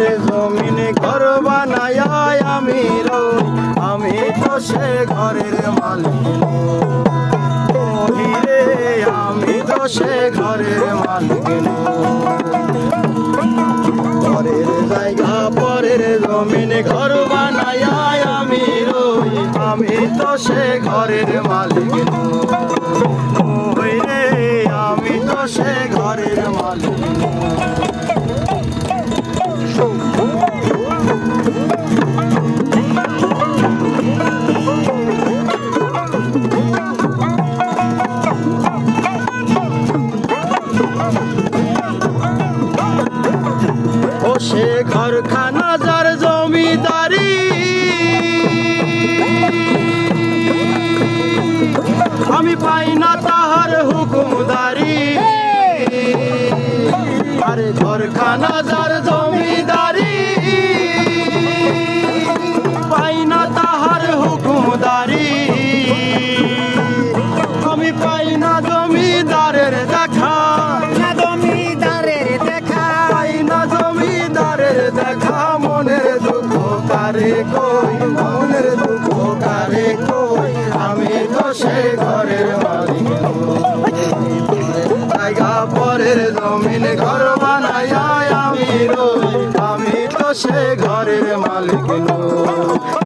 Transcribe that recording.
পরের জমিনে ঘর বানায় আমি রই, আমি তো সে ঘরের মালিক নই রে, আমি তো সে ঘরের মালিক পরের জায়গা পরের জমিনে ঘর বানায় আমি রই, আমি তো সে ঘরের মালিক নই রে, আমি তো সে ঘরের মালিক। ও সে ঘরখানা যার জমিদারি, আমি পাই না তাহার হুকুমদারি। আরে ঘরখানা যার জমিদারি, পাই না তাহার হুকুমদারি। আমি পাই না জমিদারের দেখা, জমিদারের দেখা, পাই না জমিদারের দেখা। মনের দুঃখ কারে কই, মনের দুঃখ কারে কই, আমি তো সে ঘরের মালিক জায়গা পরের জমিনে ঘর বানায় আমি রই, আমি তো সে ঘরের মালিক নই।